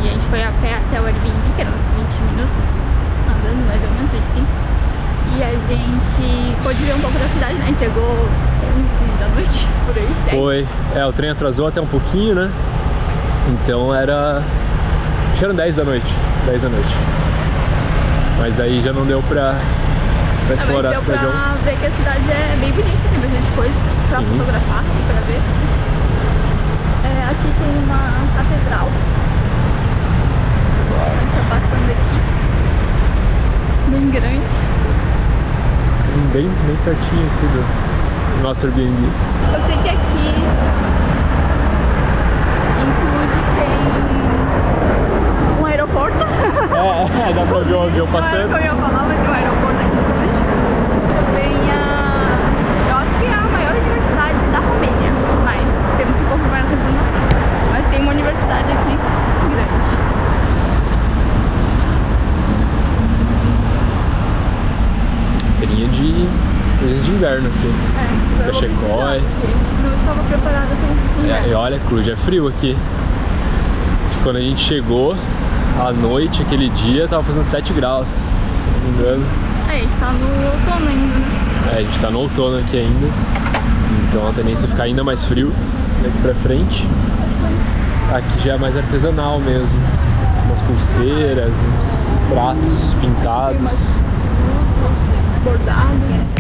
E a gente foi a pé até o Airbnb, que eram uns 20 minutos, andando mais ou menos, 25. E a gente pôde ver um pouco da cidade, né? A gente chegou 11 da noite, por aí. 10. Foi. O trem atrasou até um pouquinho, né? Então era... acho que eram 10 da noite. 10 da noite. Mas aí já não deu pra explorar a cidade. Deu pra ver que a cidade é bem bonita, tem bastante coisas pra fotografar, pra ver. Aqui tem uma catedral. A gente tá passando aqui. Bem grande. Bem pertinho aqui do nosso Airbnb. Eu sei que aqui inclusive tem um aeroporto. Dá pra ver o avião passando. Não era o que eu ia falar, mas tem um aeroporto aqui em Cluj. Também eu acho que é a maior universidade da Romênia, mas temos que confirmar essa informação. Mas tem uma universidade aqui grande. Feirinha de coisas de inverno aqui. Os cachecóis. Não estava preparada para o inverno. E olha, Cluj é frio aqui. Acho que quando a gente chegou à noite, aquele dia, tava fazendo 7 graus, se não me engano. A gente tá no outono ainda, né? A gente tá no outono aqui ainda. Então a tendência é ficar ainda mais frio daqui pra frente. Aqui já é mais artesanal mesmo. Umas pulseiras, uns pratos pintados. Bordados.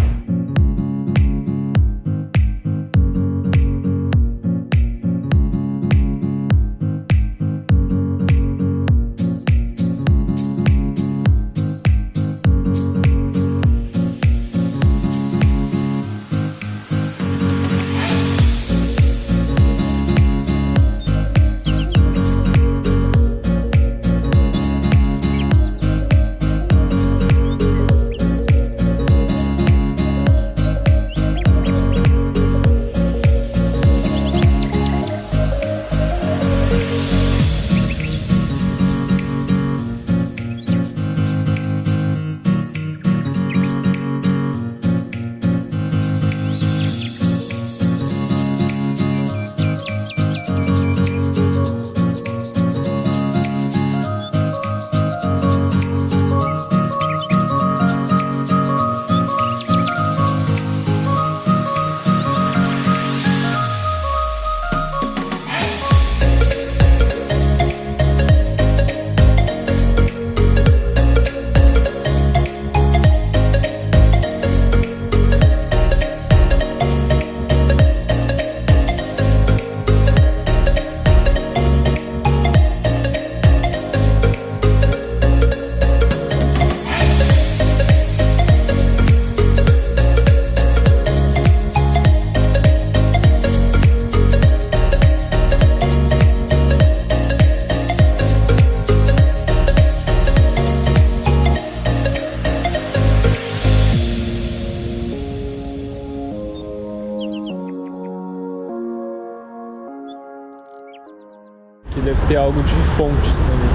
Aqui deve ter algo de fontes também.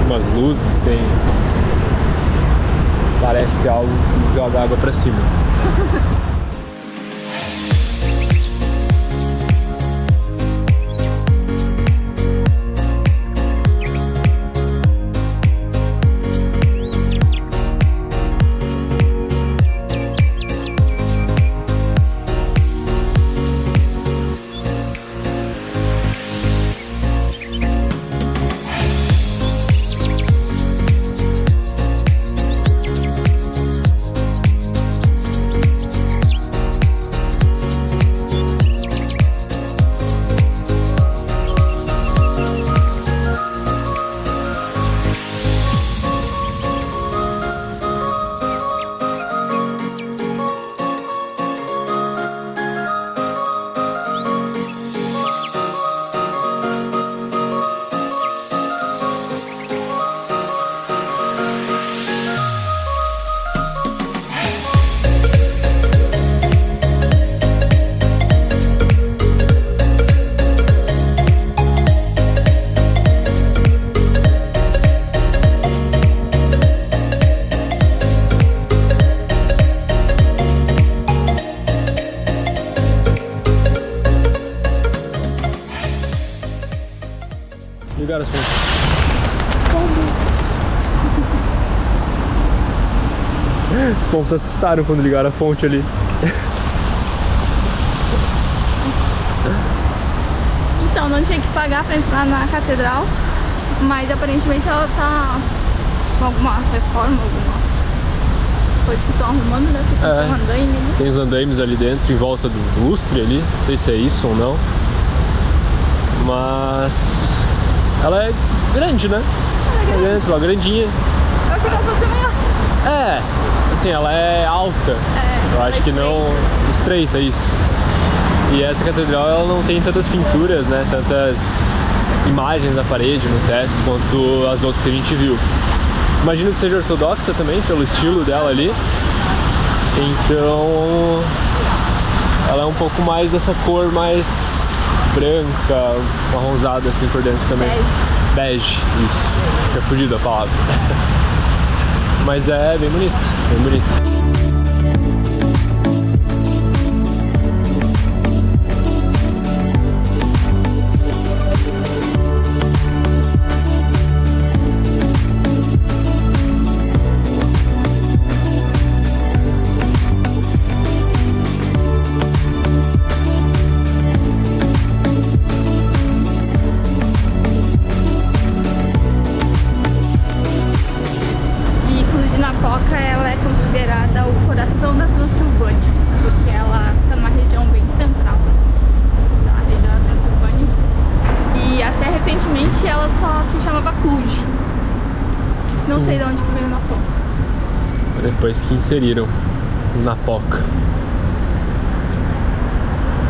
Umas luzes, tem... parece algo que joga água pra cima. Ligaram as fontes. Os pombos se assustaram quando ligaram a fonte ali. Então, não tinha que pagar pra entrar na catedral, mas aparentemente ela tá com alguma reforma, alguma coisa que estão arrumando, né? Porque tem um andaime ali. Tem os andaimes ali dentro, em volta do lustre ali. Não sei se é isso ou não. Mas ela é grande, né? Ela é grande. Uma grandinha. Eu achei que ela fosse maior. É, assim, ela é alta. Eu acho que não estreita isso. E essa catedral ela não tem tantas pinturas, né? Tantas imagens na parede, no teto, quanto as outras que a gente viu. Imagino que seja ortodoxa também, pelo estilo dela ali. Então ela é um pouco mais dessa cor mais branca, marronzada assim por dentro também. Bege, isso. Tinha fugido a palavra. Mas é bem bonito, bem bonito. Ela é considerada o coração da Transilvânia, porque ela fica numa região bem central da região da Transilvânia. E até recentemente ela só se chamava Cluj. Não sei de onde que veio Napoca. Depois que inseriram Napoca.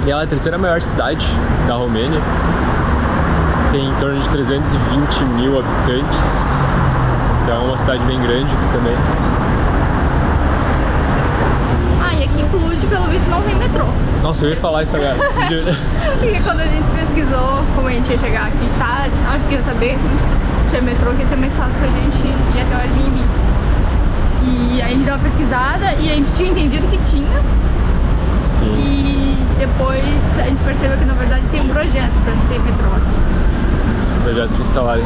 E ela é a terceira maior cidade da Romênia. Tem em torno de 320 mil habitantes. Então é uma cidade bem grande aqui também. E aqui em Cluj, pelo visto, não tem metrô. Nossa, eu ia falar isso agora. Porque quando a gente pesquisou como a gente ia chegar aqui tarde, a gente queria saber se tinha metrô, que ia ser mais fácil pra gente ir até o Airbnb. E aí a gente deu uma pesquisada e a gente tinha entendido que tinha. Sim. E depois a gente percebeu que na verdade tem um projeto pra ter metrô aqui. Um projeto de instalar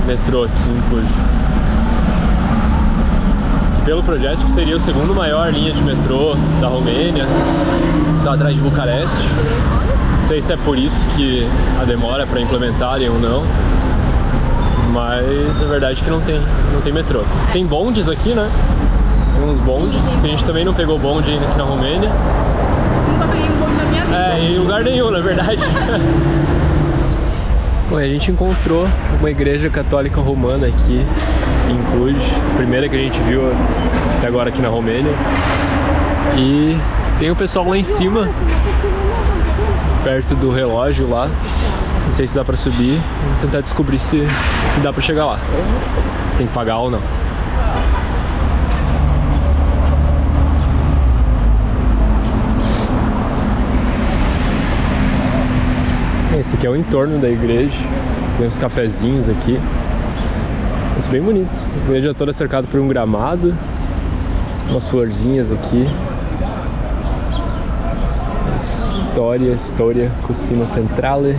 metrô aqui em Cluj. Pelo projeto, que seria o segundo maior linha de metrô da Romênia, só atrás de Bucareste. Não sei se é por isso que a demora para implementarem ou não, mas a verdade é que não tem metrô. Tem bondes aqui, né? Tem uns bondes, que a gente também não pegou bonde ainda aqui na Romênia. Nunca peguei um bonde na minha vida. Em lugar nenhum, na verdade. Bom, a gente encontrou uma igreja católica romana aqui em Cluj, a primeira que a gente viu até agora aqui na Romênia. E tem o pessoal lá em cima, perto do relógio lá. Não sei se dá pra subir, vamos tentar descobrir se dá pra chegar lá. Se tem que pagar ou não. Esse aqui é o entorno da igreja, tem uns cafezinhos aqui. Isso é bem bonito. A igreja toda cercada por um gramado, umas florzinhas aqui. História, Cucina Centrale.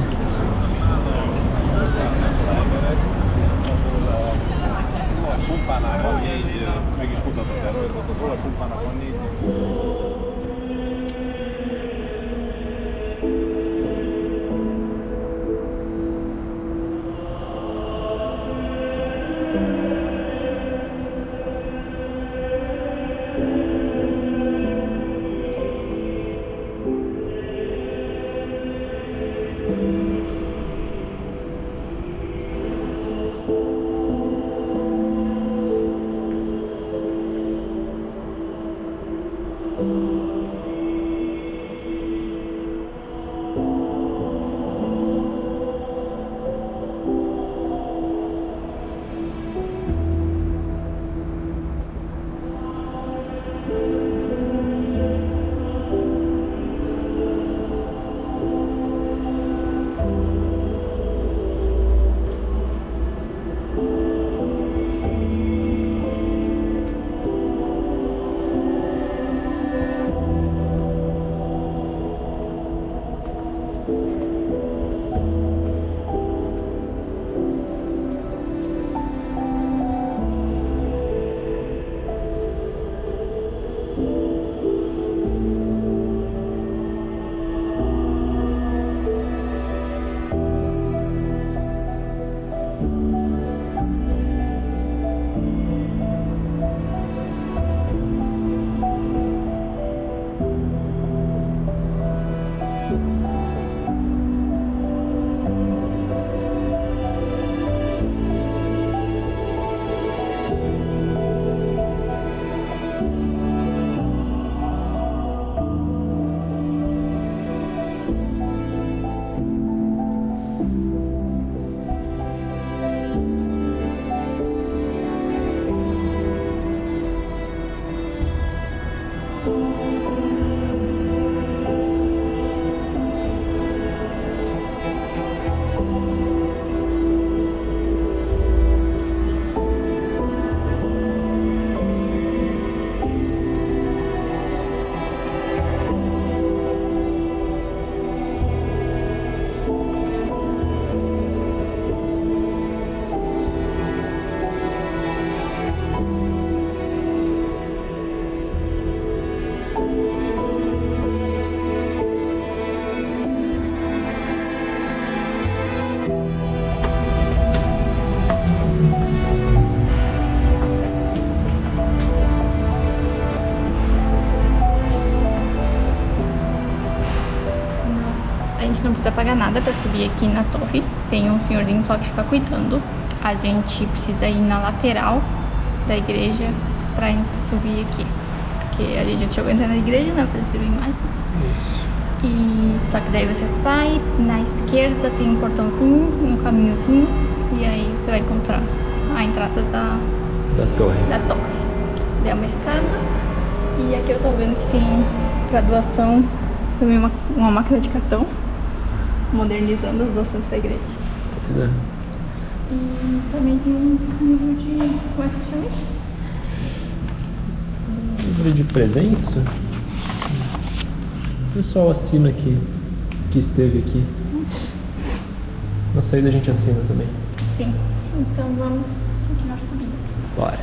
precisa pagar nada pra subir aqui na torre. Tem um senhorzinho só que fica cuidando. A gente precisa ir na lateral da igreja pra subir aqui. Porque a gente já chegou a entrar na igreja, né? Vocês viram imagens. Isso. E só que daí você sai, na esquerda tem um portãozinho, um caminhozinho, e aí você vai encontrar a entrada da torre. Daí é uma escada, e aqui eu tô vendo que tem pra doação também uma máquina de cartão, modernizando as doações pra igreja. Pois é. E também tem um livro de... como é que chama isso? Livro de presença? O pessoal assina aqui, que esteve aqui. Na saída a gente assina também. Sim, então vamos continuar subindo. Bora.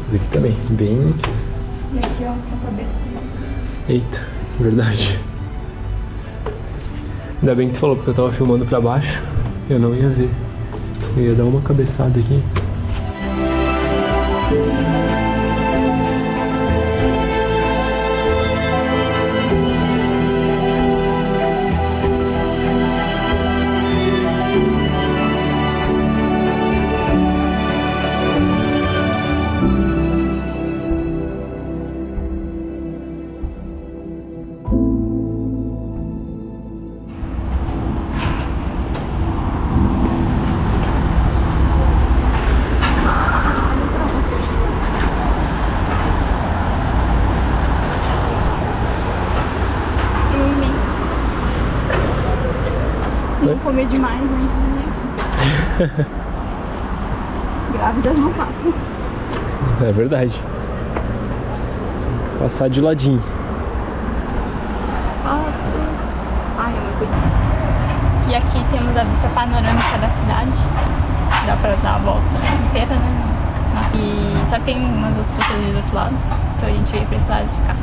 Esse aqui também, bem... E aqui, ó, a cabeça. Eita, verdade. Ainda bem que tu falou, porque eu tava filmando pra baixo, eu não ia ver. Eu ia dar uma cabeçada aqui. Não comer demais antes de... Grávidas não passam. É verdade. Passar de ladinho. Foto. Ai, eu me cuido. E aqui temos a vista panorâmica da cidade. Dá pra dar a volta inteira, né? E só que tem umas outras pessoas ali do outro lado. Então a gente veio pra esse lado de cá.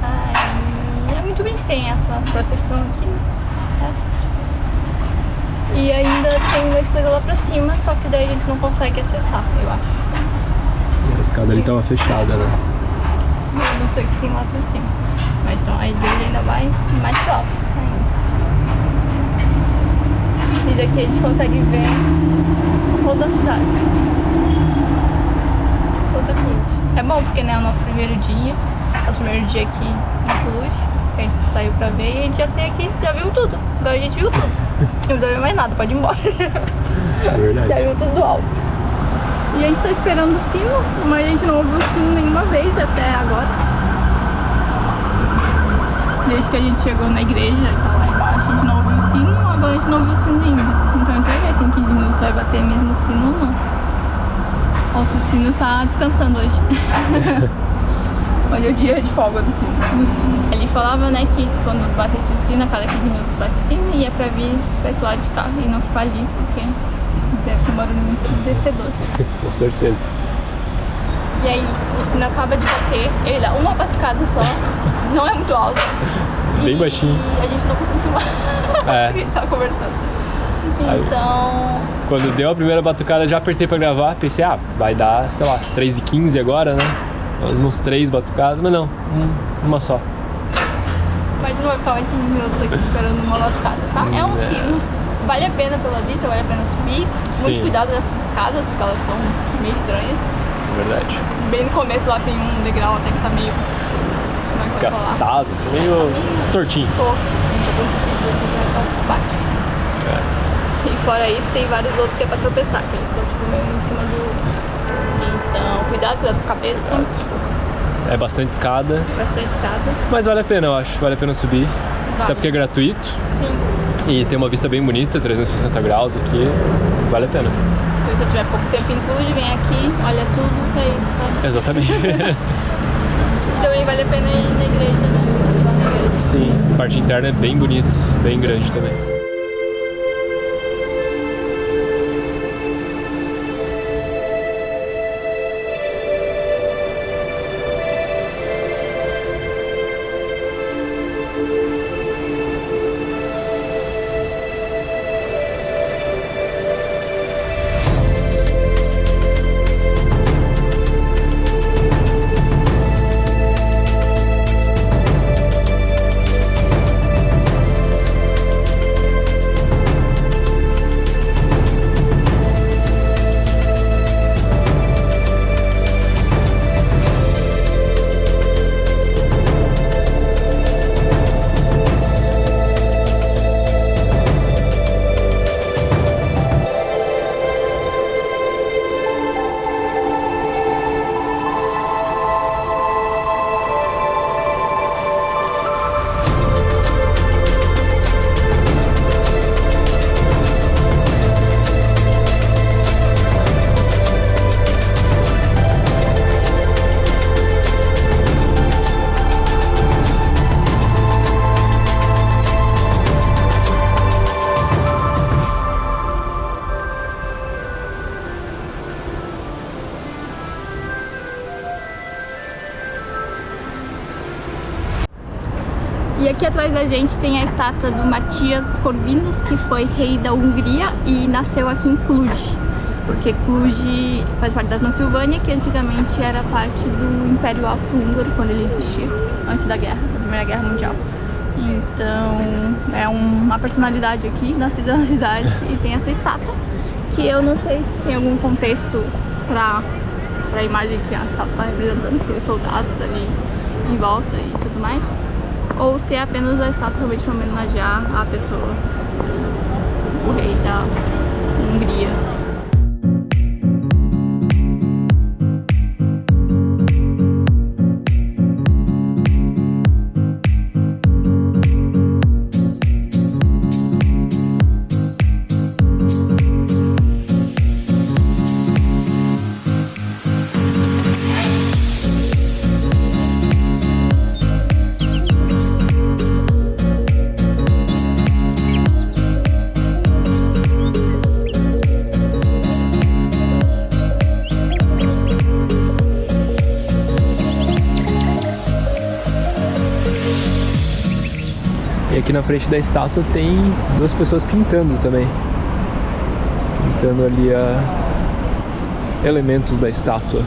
Ai, é muito bonito, tem essa proteção aqui, extra. E ainda tem mais coisa lá pra cima, só que daí a gente não consegue acessar, eu acho. A escada ali tava fechada, né? Eu não sei o que tem lá pra cima. Mas então a igreja ainda vai mais próximo ainda. E daqui a gente consegue ver toda a cidade. Toda Cluj. É bom porque, né, é o nosso primeiro dia. Nosso primeiro dia aqui em Cluj. A gente saiu pra ver e a gente já tem aqui, já viu tudo. Agora a gente viu tudo. Não precisa ver mais nada, pode ir embora. É verdade. Já viu tudo do alto. E a gente tá esperando o sino, mas a gente não ouviu o sino nenhuma vez até agora. Desde que a gente chegou na igreja, já está lá embaixo, a gente não ouviu o sino, agora a gente não ouviu o sino ainda. Então a gente vai ver se em 15 minutos vai bater mesmo o sino ou não. Nossa, o Sino tá descansando hoje. Hoje é o dia de folga dos sinos. Ele falava, né, que quando batesse o sino, a cada 15 minutos bate o sino, e é pra vir pra esse lado de cá e não ficar ali, porque deve ser um barulho muito ensurdecedor. Com certeza. E aí, o sino acaba de bater, ele dá uma batucada só, não é muito alto. Bem baixinho. E a gente não conseguiu filmar, porque a gente tava conversando. Então... Quando deu a primeira batucada, já apertei pra gravar, pensei, vai dar, sei lá, 3h15 agora, né? Uns 3 batucadas, mas não, uma só. Mas a gente não vai ficar mais 15 minutos aqui esperando uma batucada, tá? É um sino, vale a pena pela vista, vale a pena subir. Sim. Muito cuidado dessas escadas, porque elas são meio estranhas. Verdade. Bem no começo lá tem um degrau até que tá meio... Como é que eu vou falar? Desgastado, assim, meio tortinho. Torto, assim, tá bem baixo. E fora isso, tem vários outros que é pra tropeçar, que eles estão tipo meio em cima do... Então, cuidado com a cabeça. É bastante escada. Bastante escada. Mas vale a pena, eu acho. Vale a pena subir. Vale. Até porque é gratuito. Sim. E tem uma vista bem bonita, 360 graus aqui. Vale a pena. Se você tiver pouco tempo em Cluj, vem aqui, olha tudo, é isso. Né? Exatamente. E também vale a pena ir na igreja, né? Ir lá na igreja. Sim, a parte interna é bem bonita, bem grande também. E aqui atrás da gente tem a estátua do Matias Corvinus, que foi rei da Hungria e nasceu aqui em Cluj. Porque Cluj faz parte da Transilvânia, que antigamente era parte do Império Austro-Húngaro, quando ele existia, antes da guerra, da Primeira Guerra Mundial. Então é uma personalidade aqui, nascida na cidade, e tem essa estátua, que eu não sei se tem algum contexto pra a imagem que a estátua está representando, tem os soldados ali em volta e tudo mais, ou se é apenas a estátua realmente para homenagear a pessoa, o rei da Hungria. E aqui na frente da estátua tem duas pessoas pintando também. Pintando ali elementos da estátua.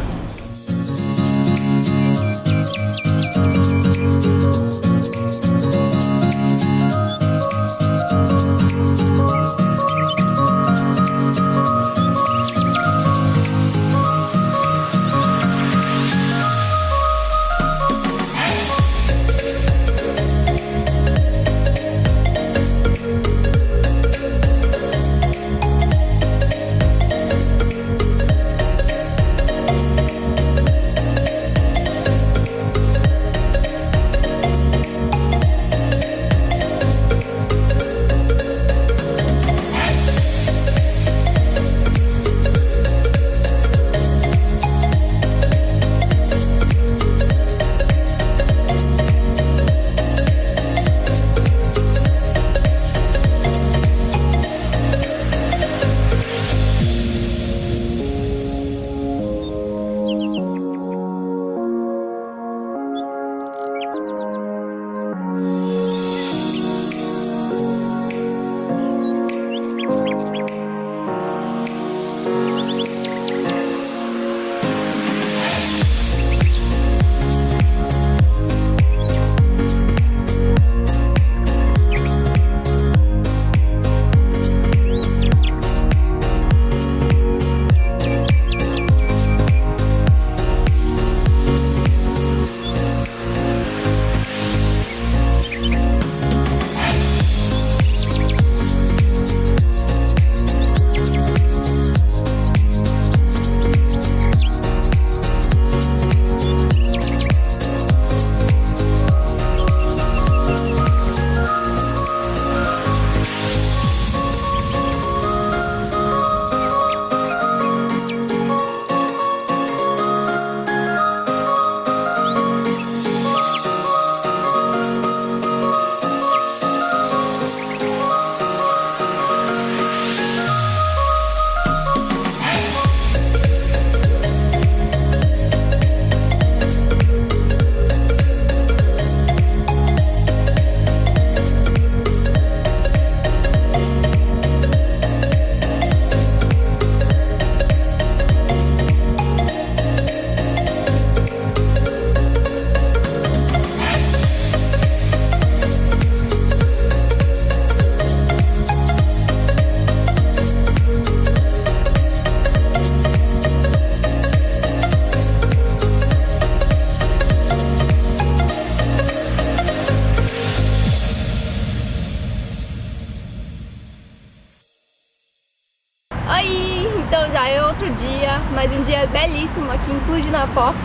outro dia, mas um dia belíssimo aqui em Cluj-Napoca.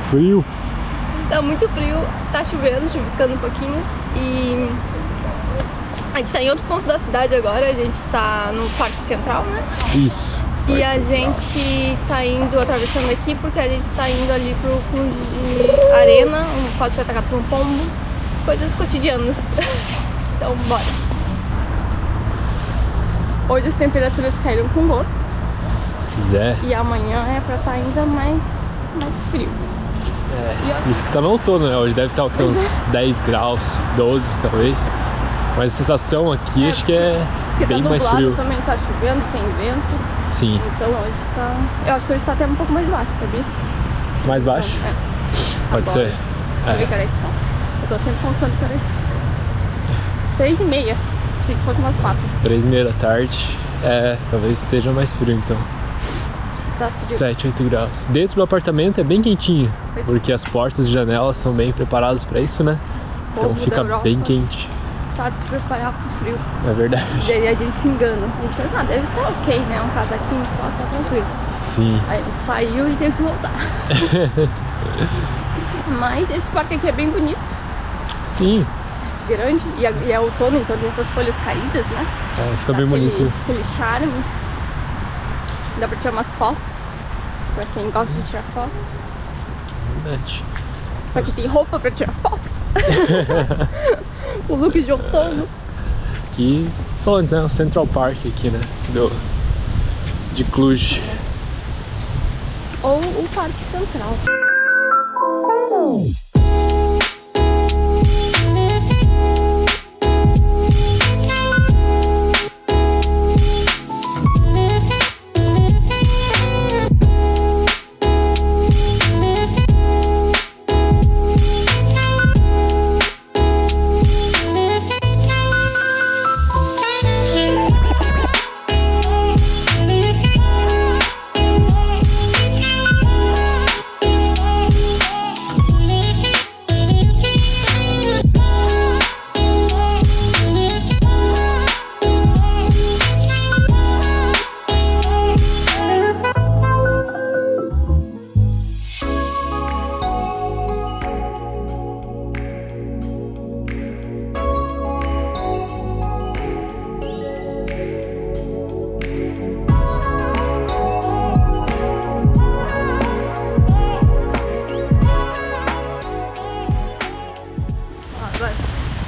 Frio. Tá muito frio, tá chovendo, chuviscando um pouquinho. E a gente tá em outro ponto da cidade agora, a gente tá no Parque Central, né? Isso. E a gente tá indo, atravessando aqui, porque a gente tá indo ali pro Cluj Arena, quase foi atacado por um pombo. Coisas cotidianas. Então, bora. Hoje as temperaturas caíram com gosto. Zé. E amanhã é pra estar ainda mais frio. Por isso que tá no outono, né? Hoje deve estar uns 10 graus, 12 talvez. Mas a sensação aqui acho que é bem tá mais frio. Também tá chovendo, tem vento. Sim. Então hoje tá... Eu acho que hoje tá até um pouco mais baixo, sabia? Mais baixo? Então, Pode agora. ser. Deixa eu ver que horas são. Eu tô sempre contando que horas são. 3h30. Achei que fosse umas 4. 3h30 da tarde. Talvez esteja mais frio então. Tá frio. 7, 8 graus. Dentro do apartamento é bem quentinho, porque as portas e janelas são bem preparadas para isso, né? Então fica bem quente. Sabe se preparar pro frio. É verdade. E aí a gente se engana. A gente pensa, deve estar ok, né? Um casaquinho só, tá tranquilo. Sim. Aí ele saiu e teve que voltar. Mas esse parque aqui é bem bonito. Sim. Grande. E é outono, então tem essas folhas caídas, né? Fica Dá bem bonito. Aquele charme. Dá pra tirar umas fotos. Pra quem gosta de tirar foto. Verdade. Pra quem tem roupa pra tirar foto. O look de outono. Aqui, falando, né? O Central Park aqui, né? De Cluj. Ou o Parque Central.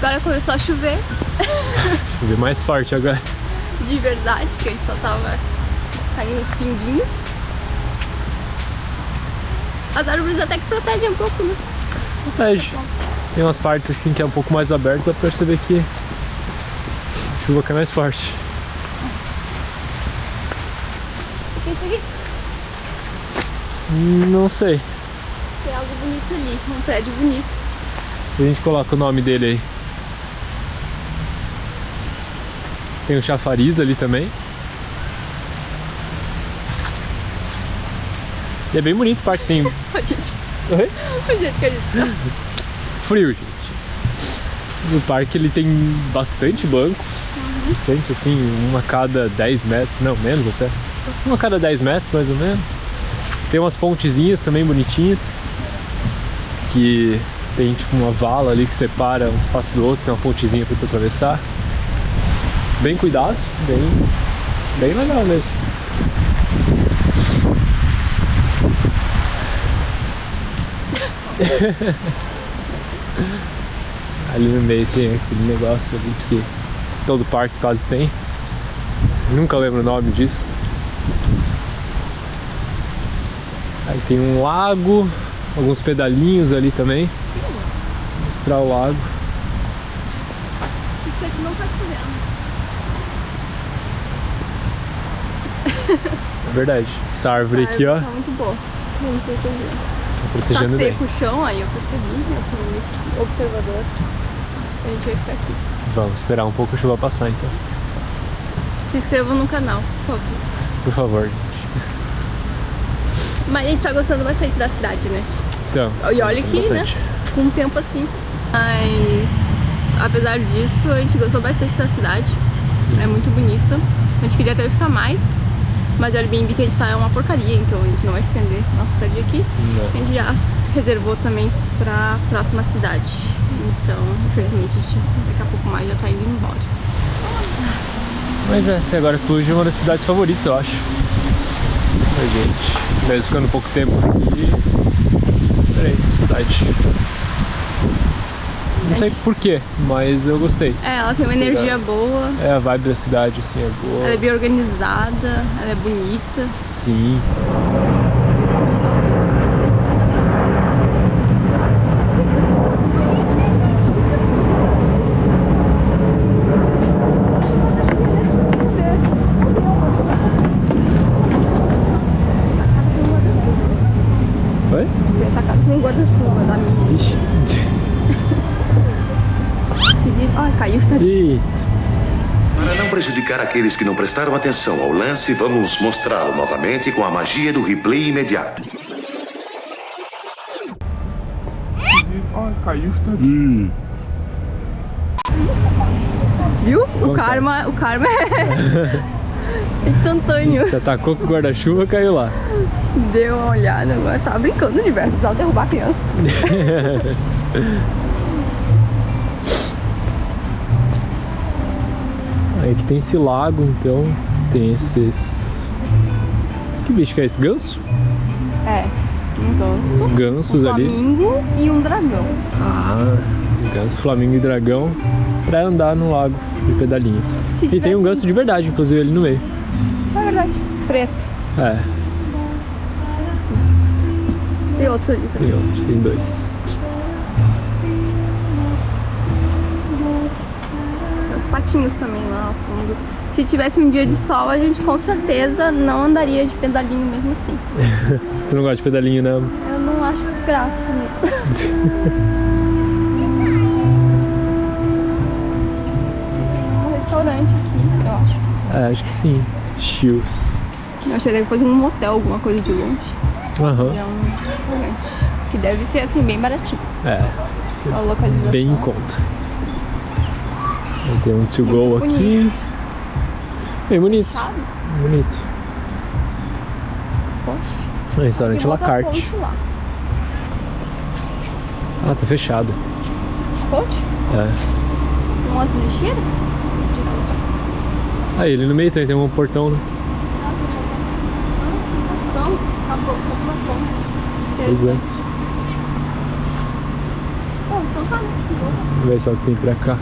Agora começou a chover. Chover mais forte agora. De verdade, que ele só tava caindo uns pinguinhos. As árvores até que protegem um pouco, né? Protege. Tem umas partes assim que é um pouco mais abertas, dá pra perceber que a chuva cai mais forte. O que é isso aqui? Não sei. Tem algo bonito ali, um prédio bonito. A gente coloca o nome dele aí. Tem o chafariz ali também. E é bem bonito o parque, tem... Oi? O jeito que a gente tá. Frio, gente. No parque ele tem bastante bancos. Bastante, assim, uma a cada 10 metros. Não, menos até. Uma a cada 10 metros, mais ou menos. Tem umas pontezinhas também bonitinhas. Que tem tipo uma vala ali que separa um espaço do outro. Tem uma pontezinha pra tu atravessar. Bem cuidado, bem legal mesmo. Ali no meio tem aquele negócio ali que todo parque quase tem. Nunca lembro o nome disso. Aí tem um lago, alguns pedalinhos ali também. Vou mostrar o lago. Isso aqui não tá chovendo. É verdade. Essa árvore aqui, ó, Tá muito boa. Muito protegida. tá protegendo Tá bem. seco o chão, aí eu percebi, eu sou um observador. A gente vai ficar aqui. Vamos esperar um pouco a chuva passar então. Se inscrevam no canal, por favor. Por favor, gente. Mas a gente tá gostando bastante da cidade, né? Então, E olha gostando que, né? bastante. Com um tempo assim. Mas apesar disso, a gente gostou bastante da cidade. Sim. É muito bonita. A gente queria até ficar mais, mas o Airbnb que a gente tá é uma porcaria, então a gente não vai estender nossa estadia aqui. Não. A gente já reservou também pra próxima cidade. Então, infelizmente, a gente daqui a pouco mais já tá indo embora. Mas até agora Cluj é uma das cidades favoritas, eu acho. A gente, mesmo ficando pouco tempo aqui. Peraí, cidade. Não sei porquê, mas eu gostei. Ela tem uma Gostei energia boa. É, a vibe da cidade, assim, é boa. Ela é bem organizada, ela é bonita. Sim. Oi? Foi atacado com um guarda-chuva da minha. Ixi. Ai, caiu. Ih, Para não prejudicar aqueles que não prestaram atenção ao lance, vamos mostrá-lo novamente com a magia do replay imediato. Ai, caiu. Viu? O Acontece. karma é instantâneo. Você atacou com o guarda-chuva, caiu lá. Deu uma olhada agora. Tava brincando no universo, precisava derrubar a criança. Aí aqui tem esse lago, então tem esses... Que bicho que é esse? Ganso? É, um ganso, Os gansos um ali. flamingo e um dragão. Ah, ganso, flamingo e dragão pra andar no lago de pedalinho. Se E tem um tivesse- ganso de verdade, inclusive, ali no meio. É verdade, preto. É, E outro ali também. tem outros, tem dois. Os patinhos também lá ao fundo. Se tivesse um dia de sol, a gente com certeza não andaria de pedalinho mesmo assim. Tu não gosta de pedalinho, não? Eu não acho graça nisso. Um restaurante aqui, eu acho. É, acho que sim. Chills. Eu achei que fosse um motel, alguma coisa de longe. Aham. É um restaurante. Que deve ser assim, bem baratinho. É, A localização. bem em conta. Aí tem um to go Muito aqui. bonito. Bem bonito. Sabe? Bonito. Poxa. É restaurante Tem La outra Carte. ponte lá. Ah, tá fechado. Ponte? É. Umas lixeiras? Aí, ali no meio também tem um portão, né? Então, acabou com uma ponte. Pois é. Interessante. Bom, então tá, né? Vamos ver só o que tem pra cá.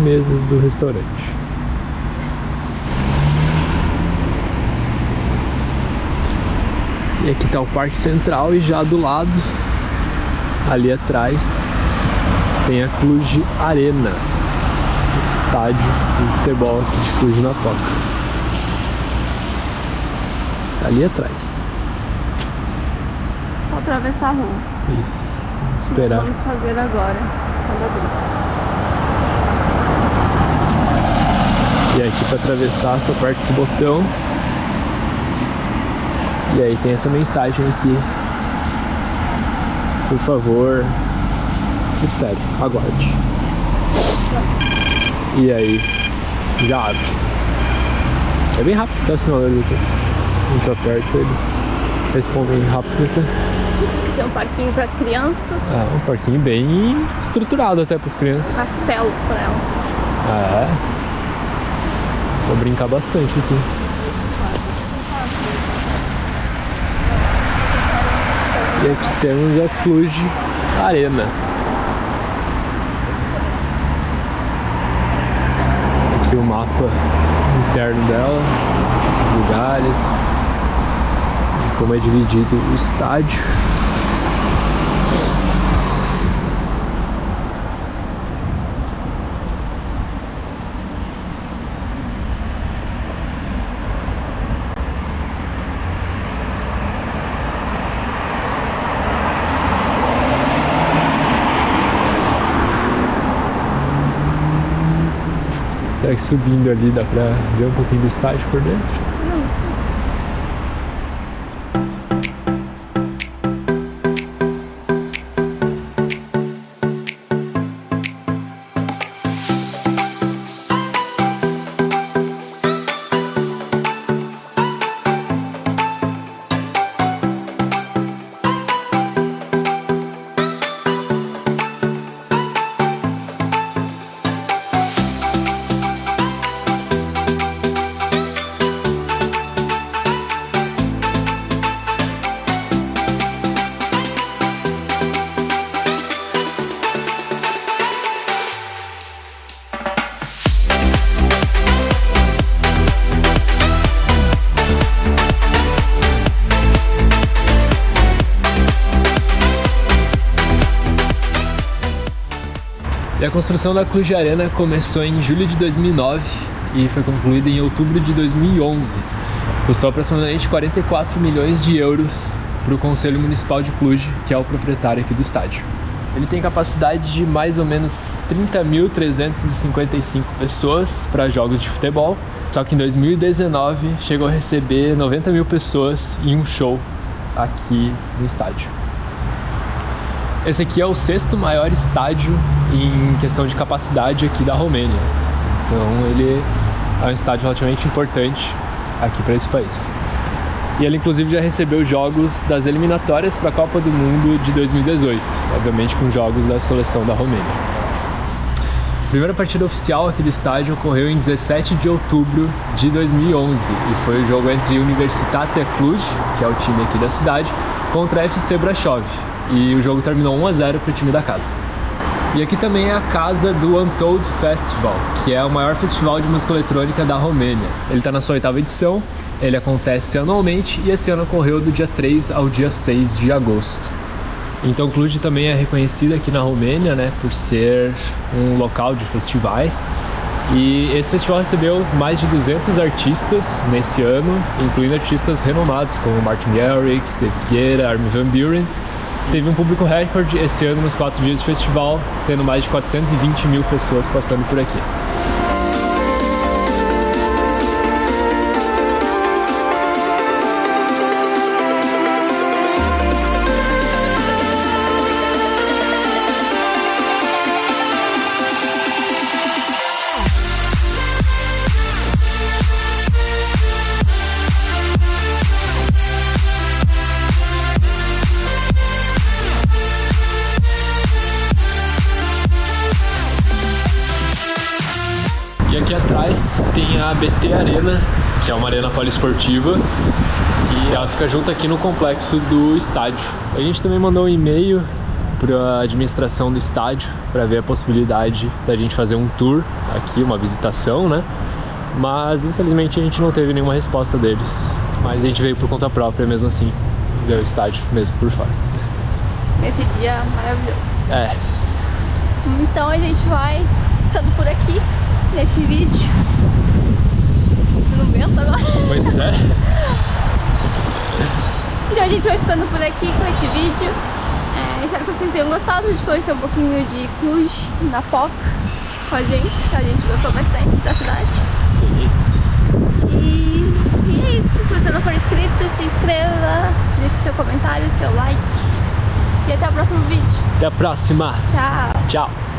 Mesas do restaurante. E aqui tá o Parque Central e já do lado, ali atrás, tem a Cluj Arena, o estádio de futebol aqui de Cluj-Napoca. Tá ali atrás. Só atravessar a rua. Isso. Vamos esperar. Vamos fazer agora. Quando abrir. E aqui para atravessar, tu aperta esse botão. E aí tem essa mensagem aqui. Por favor, espere, aguarde. E aí, já abre. É bem rápido, tá? Os sinaleiros aqui. Quando tu aperta, eles respondem rápido. Tá? Tem um parquinho para crianças, É um parquinho bem estruturado até para as crianças. castelo para elas. É. Vou brincar bastante aqui. E aqui temos a Cluj Arena. Aqui o mapa interno dela, os lugares, como é dividido o estádio. Será que subindo ali dá pra ver um pouquinho do estádio por dentro? E a construção da Cluj Arena começou em julho de 2009 e foi concluída em outubro de 2011. Custou aproximadamente 44 milhões de euros para o Conselho Municipal de Cluj, que é o proprietário aqui do estádio. Ele tem capacidade de mais ou menos 30.355 pessoas para jogos de futebol, só que em 2019 chegou a receber 90 mil pessoas em um show aqui no estádio. Esse aqui é o 6º maior estádio em questão de capacidade aqui da Romênia. Então ele é um estádio relativamente importante aqui para esse país. E ele inclusive já recebeu jogos das eliminatórias para a Copa do Mundo de 2018, obviamente com jogos da seleção da Romênia. A primeira partida oficial aqui do estádio ocorreu em 17 de outubro de 2011 e foi o jogo entre Universitatea Cluj, que é o time aqui da cidade, contra a FC Brasov. E o jogo terminou 1-0 para o time da casa. E aqui também é a casa do Untold Festival, que é o maior festival de música eletrônica da Romênia. Ele está na sua 8ª edição, ele acontece anualmente e esse ano ocorreu do dia 3 ao dia 6 de agosto. Então Cluj também é reconhecida aqui na Romênia, né, por ser um local de festivais. E esse festival recebeu mais de 200 artistas nesse ano, incluindo artistas renomados como Martin Garrix, David Guetta, Armin van Buuren. Teve um público recorde esse ano nos 4 dias de festival, tendo mais de 420 mil pessoas passando por aqui. E aqui atrás tem a BT Arena, que é uma arena poliesportiva, e ela fica junto aqui no complexo do estádio. A gente também mandou um e-mail para a administração do estádio para ver a possibilidade da gente fazer um tour aqui, uma visitação, né? Mas infelizmente a gente não teve nenhuma resposta deles. Mas a gente veio por conta própria mesmo assim, ver o estádio mesmo por fora. Nesse dia maravilhoso. É. Então a gente vai ficando por aqui nesse vídeo. No vento agora. Pois é. Então a gente vai ficando por aqui com esse vídeo. Espero que vocês tenham gostado de conhecer um pouquinho de Cluj na POC com a gente. A gente gostou bastante da cidade. Sim. E é isso. Se você não for inscrito, se inscreva, deixe seu comentário, seu like. E até o próximo vídeo. Até a próxima. Tchau. Tchau.